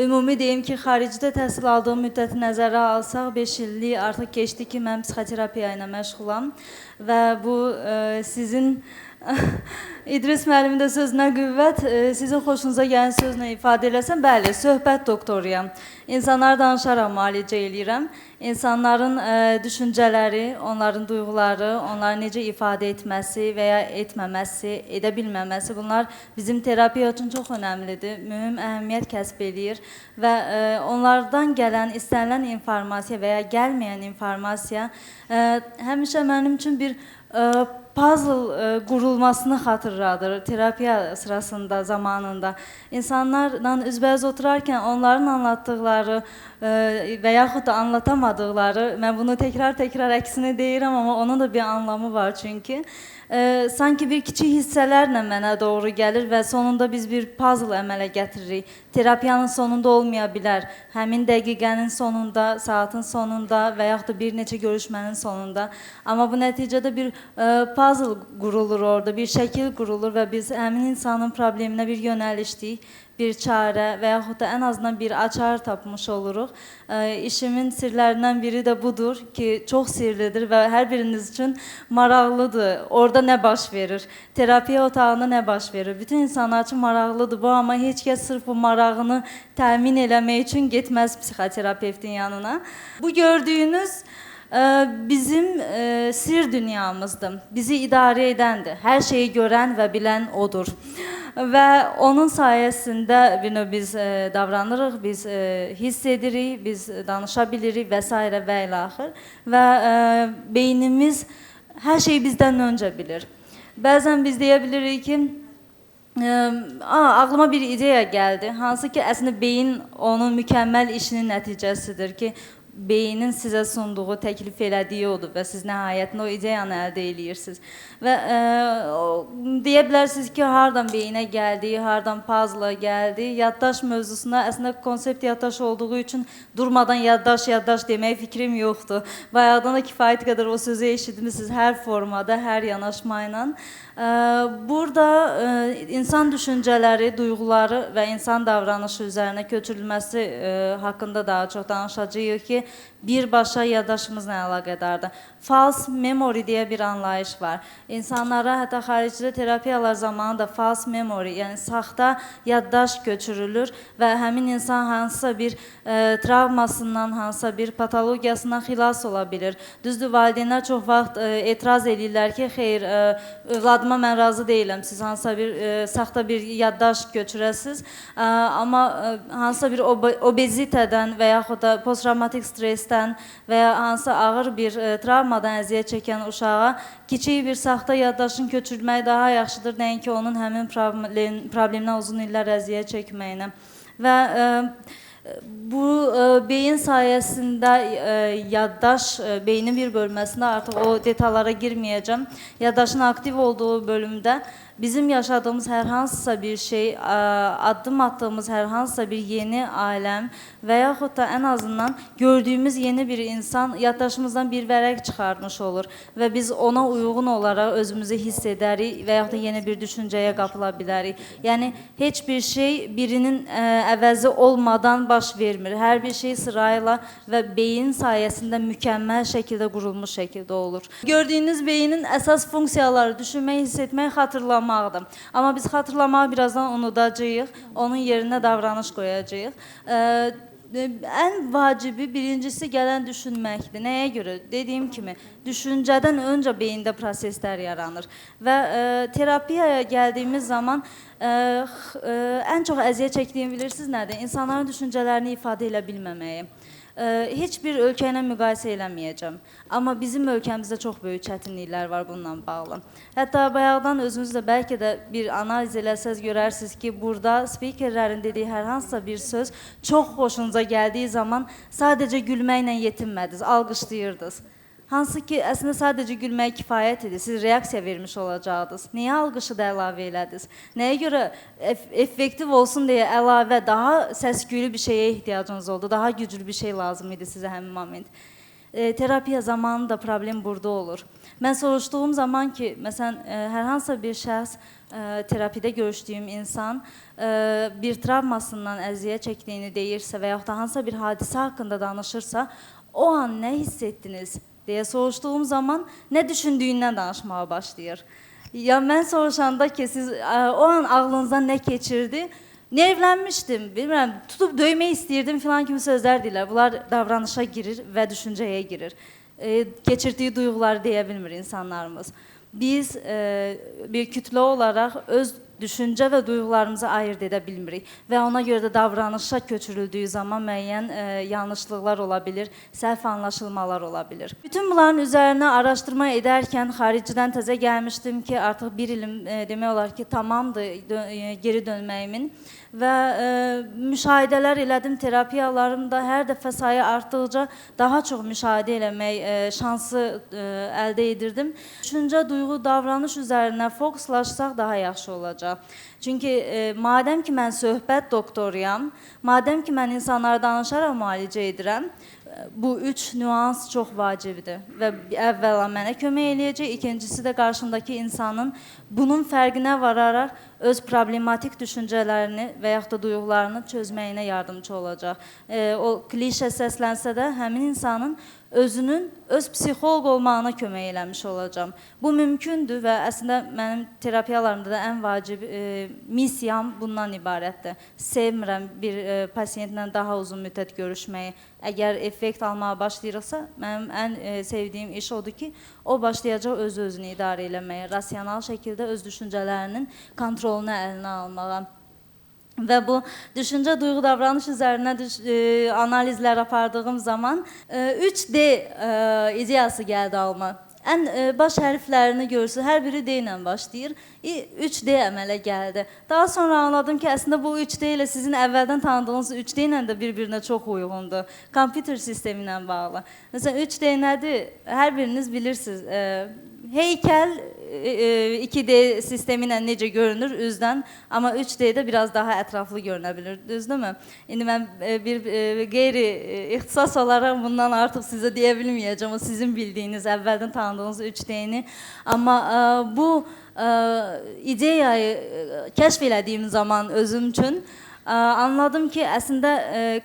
ümumi deyim ki, xaricdə təhsil aldığım müddəti nəzərə alsaq, 5 illik artıq keçdi ki, mən psixoterapiya ilə məşğulam və bu sizin İdris müəllimin də sözünə qüvvət, sizin xoşunuza gələn sözlə ifadə eləsəm, bəli, söhbət doktoruyam. İnsanlar danışaraq müalicə eləyirəm. İnsanların düşüncələri, onların duyğuları, onları necə ifadə etməsi və ya etməməsi, edə bilməməsi, bunlar bizim terapiya üçün çox önəmlidir, mühüm əhəmiyyət kəsb eləyir və onlardan gələn, istənilən informasiya və ya gəlməyən informasiya həmişə mənim üçün bir puzzle qurulmasını xatırladır terapiya sırasında, zamanında. İnsanlarla üzbəüz oturarkən onların anlattıqları və yaxud da anlatamadıqları, mən bunu təkrar əksini deyirəm, amma onun da bir anlamı var çünki. Sanki bir kiçik hissələrlə mənə doğru gəlir və sonunda biz bir puzzle əmələ gətiririk. Terapiyanın sonunda olmaya bilər. Həmin dəqiqənin sonunda, saatın sonunda və yaxud da bir neçə görüşmənin sonunda. Amma bu nəticədə bir puzzle qurulur orada, bir şəkil qurulur və biz həmin insanın probleminə bir yönəlişdik, bir çarə və yaxud da ən azından bir açar tapmış oluruq. İşimin sirlərindən biri də budur ki, çox sirlidir və hər biriniz üçün maraqlıdır. Orada nə baş verir? Terapiya otağında nə baş verir? Bütün insanlar üçün maraqlıdır bu, amma heç kəs sırf bu marağını təmin eləmək üçün getməz psixoterapevtin yanına. Bu gördüyünüz bizim sir dünyamızdır. Bizi idarə edəndir. Hər şeyi görən və bilən odur. Və onun sayəsində bir növ biz davranırıq, biz hiss edirik, biz danışa bilirik və s. və ilə axır. Və beynimiz hər şeyi bizdən öncə bilir. Bəzən biz deyə bilirik ki, ağlıma bir ideya gəldi, hansı ki, əslində beyin onun mükəmməl işinin nəticəsidir ki, beynin sizə sunduğu, təklif elədiyi odur və siz nəhayətində o ideyanı əldə eləyirsiniz. Və deyə bilərsiniz ki, hardan beyinə gəldi, hardan puzzle gəldi. Yaddaş mövzusuna əslində konsept yaddaş olduğu üçün durmadan yaddaş demək fikrim yoxdur. Bayaqdan da kifayət qədər o sözü eşitmişsiniz hər formada, hər yanaşma ilə. Burada insan düşüncələri, duyğuları və insan davranışı üzərinə köçürülməsi haqqında daha çox danışacağıq ki, birbaşa yaddaşımızla əlaqədardır. False memory deyə bir anlayış var. İnsanlara, hətta xaricdə terapiyalar zamanı da false memory, yəni saxta yaddaş köçürülür və həmin insan hansısa bir travmasından, hansısa bir patologiyasından xilas ola bilir. Düzdür, valideynlər çox vaxt etiraz edirlər ki, xeyr, övladıma mən razı deyiləm, siz hansısa bir saxta bir yaddaş köçürəsiniz, amma hansısa bir obezitədən və yaxud da posttraumatik stressdən və ya hansısa ağır bir travmadan əziyyət çəkən uşağa kiçik bir saxta yaddaşın köçürülməyi daha yaxşıdır, nəinki onun həmin problemdən uzun illər əziyyət çəkməyinə. Və bu beyin sayəsində yaddaş, beynin bir bölməsində artıq o detallara girməyəcəm. Yaddaşın aktiv olduğu bölümdə bizim yaşadığımız hər hansısa bir şey, addım attığımız hər hansısa bir yeni aləm və yaxud da ən azından gördüyümüz yeni bir insan yaddaşımızdan bir vərəq çıxarmış olur və biz ona uyğun olaraq özümüzü hiss edərik və yaxud da yeni bir düşüncəyə qapıla bilərik. Yəni, heç bir şey birinin əvəzi olmadan baş vermir. Hər bir şey sırayla və beyin sayəsində mükəmməl şəkildə qurulmuş şəkildə olur. Gördüyünüz beynin əsas funksiyaları düşünmək, hiss etmək, xatırlamaq. Amma biz xatırlamağı birazdan unudacağıq, onun yerinə davranış qoyacağıq. Ən vacibi birincisi gələn düşünməkdir. Nəyə görə? Dediyim kimi, düşüncədən öncə beyində proseslər yaranır. Və terapiyaya gəldiyimiz zaman ən çox əziyyət çəkdiyim bilirsiniz nədir? İnsanların düşüncələrini ifadə elə bilməməyi. Heç bir ölkə ilə müqayisə eləməyəcəm. Amma bizim ölkəmizdə çox böyük çətinliklər var bununla bağlı. Hətta bayaqdan özünüz də bəlkə də bir analiz eləsəz görərsiniz ki, burada spikerlərin dediyi hər hansısa bir söz çox xoşunuza gəldiyi zaman sadəcə gülməklə yetinmədiniz, alqışlayırdınız. Hansı ki, əslində sadəcə gülmək kifayət edir, siz reaksiya vermiş olacaqdınız. Niyə alqışı da əlavə elədiniz? Nəyə görə effektiv olsun deyə əlavə, daha səs-küylü bir şeyə ehtiyacınız oldu, daha güclü bir şey lazım idi sizə həmin moment? Terapiya zamanı da problem burada olur. Mən soruşduğum zaman ki, məsələn, hər hansısa bir şəxs, terapidə görüşdüyüm insan bir travmasından əziyyət çəkdiyini deyirsə və yaxud da hansısa bir hadisə haqqında danışırsa, o an nə hiss etdiniz deyə soruşduğum zaman nə düşündüyündən danışmağa başlayır. Ya mən soruşanda ki, siz o an ağlınızdan nə keçirdi? Nervlənmişdim, bilmirəm, tutub döymək istəyirdim filan kimi sözlər deyirlər. Bunlar davranışa girir və düşüncəyə girir. Keçirdiyi duyğuları deyə bilmir insanlarımız. Biz bir kütlə olaraq öz düşüncə və duyğularımızı ayırt edə bilmirik və ona görə də davranışa köçürüldüyü zaman müəyyən yanlışlıqlar ola bilir, səhv anlaşılmalar ola bilir. Bütün bunların üzərinə araşdırma edərkən xaricdən təzə gəlmişdim ki, artıq bir ilim demək olar ki, tamamdır geri dönməyimin və müşahidələr elədim, terapiyalarım da hər dəfə sayı artdıqca daha çox müşahidə eləmək şansı əldə edirdim. Düşüncə, duyğu, davranış üzərinə fokuslaşsaq daha yaxşı olacaq. Çünki madəm ki, mən söhbət doktoruyam, madəm ki, mən insanlara danışaraq müalicə edirəm, bu üç nüans çox vacibdir və əvvəla mənə kömək eləyəcək, ikincisi də qarşındakı insanın bunun fərqinə vararaq öz problematik düşüncələrini və yaxud da duyğularını çözməyinə yardımcı olacaq. O klişə səslənsə də həmin insanın özünün öz psixoloq olmağına kömək eləmiş olacağam. Bu mümkündür və əslində mənim terapiyalarımda da ən vacib missiyam bundan ibarətdir. Sevmirəm bir pasiyentlə daha uzun müddət görüşməyi. Əgər effekt almağa başlayırıqsa, mənim ən sevdiyim iş odur ki, o başlayacaq öz-özünü idarə eləməyə, rasional şəkildə öz düşüncələrinin kontrolunu əlinə almağa. Və bu düşüncə, duyğu, davranış üzərinə analizlər apardığım zaman 3D ideyası gəldi alma. Ən baş hərflərini görürsünüz, hər biri D ilə başlayır, 3D əmələ gəldi. Daha sonra anladım ki, əslində bu 3D ilə sizin əvvəldən tanıdığınız 3D ilə də bir-birinə çox uyğundur. Kompüter sistemi ilə bağlı. Məsələn, 3D nədir? Hər biriniz bilirsiniz. Heykəl 2D sistemi ilə necə görünür üzdən, amma 3D-də biraz daha ətraflı görünə bilir, düzdürmü? İndi mən bir qeyri-ixtisas olaraq bundan artıq sizə deyə bilməyəcəm, o sizin bildiyiniz, əvvəldən tanıdığınız 3D-ni. Amma bu ideyayı kəşf elədiyim zaman özüm üçün anladım ki, əslində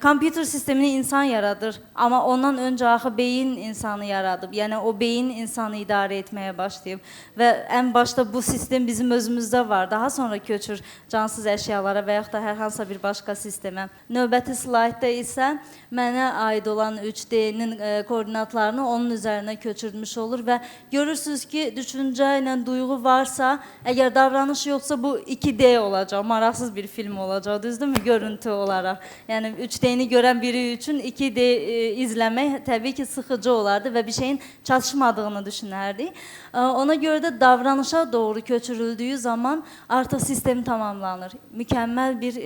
kompüter sistemini insan yaradır, amma ondan öncə axı beyin insanı yaradıb. Yəni o beyin insanı idarə etməyə başlayıb və ən başda bu sistem bizim özümüzdə var. Daha sonra köçür cansız əşyalara və yaxud da hər hansısa bir başqa sistemə. Növbəti slaydda isə mənə aid olan 3D-nin koordinatlarını onun üzərinə köçürmüş olur və görürsünüz ki, düşüncə ilə duyğu varsa, əgər davranış yoxsa bu 2D olacaq, maraqsız bir film olacaq, düzdür? Görüntü olaraq. Yəni 3D-ni görən biri üçün 2D izləmək təbii ki, sıxıcı olardı və bir şeyin çatışmadığını düşünərdik. Ona görə də davranışa doğru köçürüldüyü zaman artıq sistem tamamlanır. Mükəmməl bir,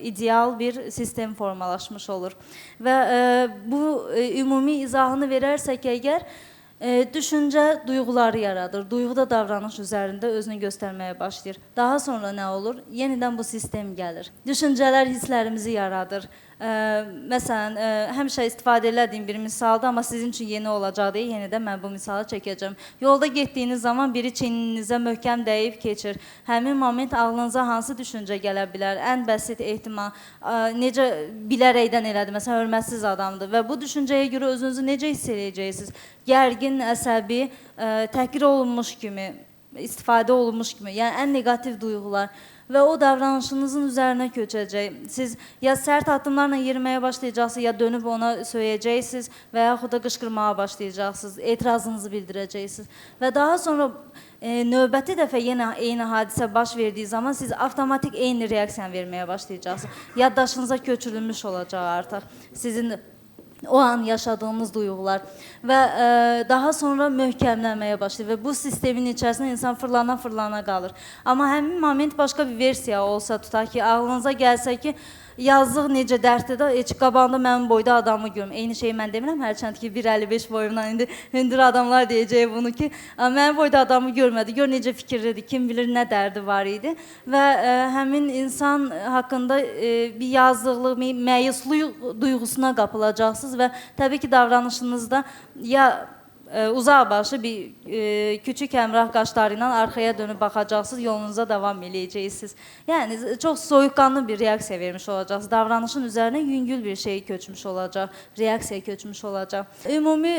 ideal bir sistem formalaşmış olur. Və bu ümumi izahını verərsək əgər, düşüncə duyğuları yaradır. Duyğu da davranış üzərində özünü göstərməyə başlayır. Daha sonra nə olur? Yenidən bu sistem gəlir. Düşüncələr hisslərimizi yaradır. Məsələn, həmişə istifadə elədiyim bir misaldır, amma sizin üçün yeni olacaq deyə yenidən mən bu misalı çəkəcəm. Yolda getdiyiniz zaman biri çiyninizə möhkəm dəyib keçir. Həmin moment ağlınıza hansı düşüncə gələ bilər? Ən bəsit ehtimal, necə bilərəkdən elədi, məsələn, hörmətsiz adamdır və bu düşüncəyə görə özünüzü necə hiss edəcəksiniz? Gərgin, əsəbi, təhqir olunmuş kimi, istifadə olunmuş kimi, yəni ən negativ duyğular və o davranışınızın üzərinə köçəcək. Siz ya sərt addımlarla yeriməyə başlayacaqsınız, ya dönüb ona söyləyəcəksiniz və yaxud da qışqırmağa başlayacaqsınız, etirazınızı bildirəcəksiniz. Və daha sonra növbəti dəfə yenə eyni hadisə baş verdiyi zaman siz avtomatik eyni reaksiya verməyə başlayacaqsınız. Yaddaşınıza köçürülmüş olacaq artıq sizin o an yaşadığımız duyğular və daha sonra möhkəmlənməyə başlayır və bu sistemin içərisində insan fırlana qalır. Amma həmin moment başqa bir versiya olsa, tutaq ki, ağlınıza gəlsə ki, yazıq necə dərdlidir, heç qabağında mənim boyda adamı görmürəm. Eyni şeyi mən demirəm, hərçənd ki 1.55 boyumdan indi hündür adamlar deyəcək bunu ki, mənim boyda adamı görmədi, gör necə fikirlidir, kim bilir nə dərdi var idi və həmin insan haqqında bir yazıqlıq, məyusluq duyğusuna qapılacaqsınız və təbii ki davranışınızda ya uzaq başı bir küçük əmrah qaşları ilə arxaya dönüb baxacaqsınız, yolunuza davam eləyəcəksiniz. Yəni, çox soyuqqanlı bir reaksiya vermiş olacaqsınız. Davranışın üzərinə yüngül bir şey köçmüş olacaq, reaksiya köçmüş olacaq. Ümumi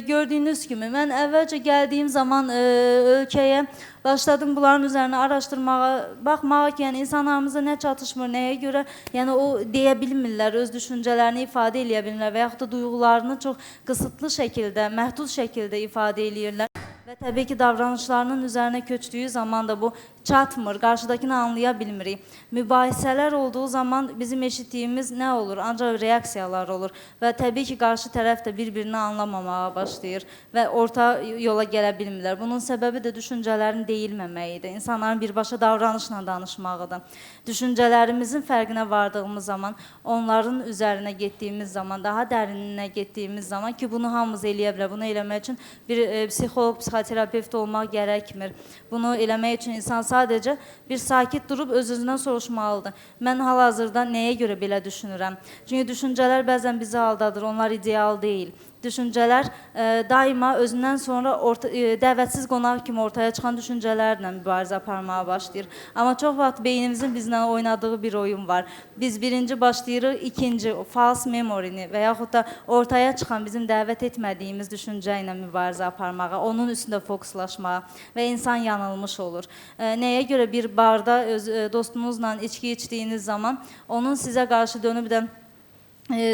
gördüyünüz kimi, mən əvvəlcə gəldiyim zaman ölkəyə başladım bunların üzərinə araşdırmağa, baxmağa ki, yəni insanlarımıza nə çatışmır, nəyə görə, yəni o deyə bilmirlər, öz düşüncələrini ifadə eləyə bilmirlər və yaxud da duyğularını çox qısıtlı şəkildə, məhdud şəkildə ifadə eləyirlər. Və təbii ki, davranışlarının üzərinə köçdüyü zaman da bu çatmır, qarşıdakını anlaya bilmirik. Mübahisələr olduğu zaman bizim eşitdiyimiz nə olur? Ancaq reaksiyalar olur və təbii ki, qarşı tərəf də bir-birini anlamamağa başlayır və orta yola gələ bilmirlər. Bunun səbəbi də düşüncələrin deyilməməyidir, insanların birbaşa davranışla danışmağıdır. Düşüncələrimizin fərqinə vardığımız zaman, onların üzərinə getdiyimiz zaman, daha dərininə getdiyimiz zaman ki, bunu hamımız eləyə bilər. Bunu eləmək üçün bir psixoloq, psixoterapevt olmaq gərəkmir. Bunu eləmək üçün insan sadəcə bir sakit durub öz-özündən soruşmalıdır. Mən hal-hazırda nəyə görə belə düşünürəm? Çünki düşüncələr bəzən bizi aldadır, onlar ideal deyil. Düşüncələr daima özündən sonra dəvətsiz qonaq kimi ortaya çıxan düşüncələrlə mübarizə aparmağa başlayır. Amma çox vaxt beynimizin bizlə oynadığı bir oyun var. Biz birinci başlayırıq, ikinci false memory-ni və yaxud da ortaya çıxan bizim dəvət etmədiyimiz düşüncə ilə mübarizə aparmağa, onun üstündə fokuslaşmağa və insan yanılmış olur. Nəyə görə bir barda dostunuzla içki içdiyiniz zaman onun sizə qarşı dönüb də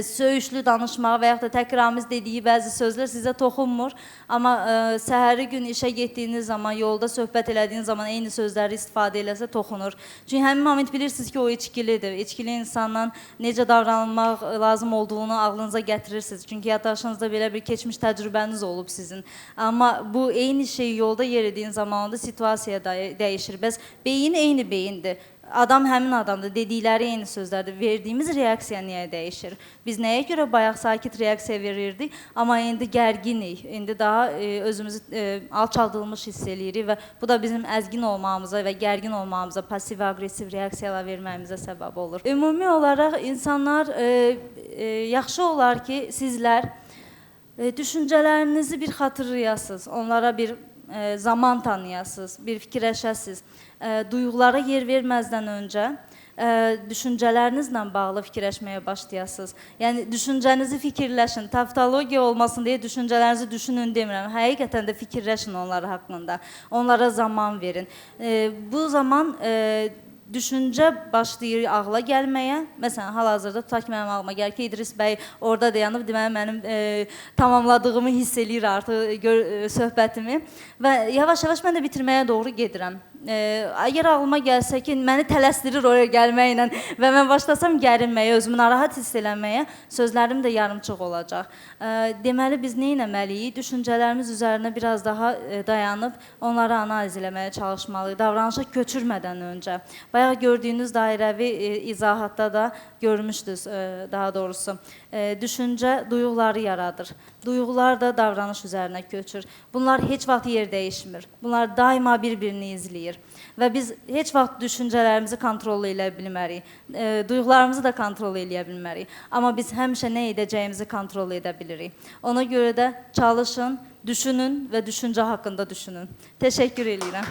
söyüşlü danışmağı və yaxud da təkrarımız dediyi bəzi sözlər sizə toxunmur. Amma səhəri gün işə getdiyiniz zaman, yolda söhbət elədiyiniz zaman eyni sözləri istifadə eləsə toxunur. Çünki həmin moment bilirsiniz ki, o içkilidir. İçkili insanla necə davranılmaq lazım olduğunu ağlınıza gətirirsiniz. Çünki yaddaşınızda belə bir keçmiş təcrübəniz olub sizin. Amma bu eyni şey yolda yeriydiyin zaman da situasiya dəyişir. Bəs beyin eyni beyindir. Adam həmin adamdır, dedikləri eyni sözlərdir. Verdiyimiz reaksiya niyə dəyişir? Biz nəyə görə bayaq sakit reaksiya verirdik, amma indi gərginik, indi daha özümüzü alçaldılmış hiss eləyirik və bu da bizim əzgin olmağımıza və gərgin olmağımıza, pasiv-agresiv reaksiyalar verməyimizə səbəb olur. Ümumi olaraq insanlar, yaxşı olar ki, sizlər düşüncələrinizi bir xatırlayasınız, onlara bir zaman tanıyasınız, bir fikirləşəsiniz. Duyğulara yer verməzdən öncə düşüncələrinizlə bağlı fikirləşməyə başlayasınız. Yəni, düşüncənizi fikirləşin. Taftologiya olmasın deyə düşüncələrinizi düşünün demirəm. Həqiqətən də fikirləşin onlar haqqında. Onlara zaman verin. Bu zaman düşüncə başlayır ağla gəlməyə. Məsələn, hal-hazırda tutaq ki, mənim ağlıma gəlir ki, İdris bəy orada dayanıb, deməli, mənim tamamladığımı hiss eləyir artıq söhbətimi və yavaş-yavaş mən də bitirməyə doğru gedirəm. Əgər ağlıma gəlsə ki, məni tələsdirir oraya gəlməklə və mən başlasam gərinməyə, özümü narahat hiss eləməyə, sözlərim də yarımçıq olacaq. Deməli, biz nə etməliyik? Düşüncələrimiz üzərində biraz daha dayanıb, onları analiz eləməyə çalışmalıyıq, davranışa köçürmədən öncə. Bayaq gördüyünüz dairəvi izahatda da görmüşdünüz, daha doğrusu. Düşüncə duyğuları yaradır. Duyğular da davranış üzərinə köçür. Bunlar heç vaxt yer dəyişmir. Bunlar daima bir-birini izləyir. Və biz heç vaxt düşüncələrimizi kontrol edə bilmərik. Duyğularımızı da kontrol edə bilmərik. Amma biz həmişə nə edəcəyimizi kontrol edə bilirik. Ona görə də çalışın, düşünün və düşüncə haqqında düşünün. Təşəkkür edirəm.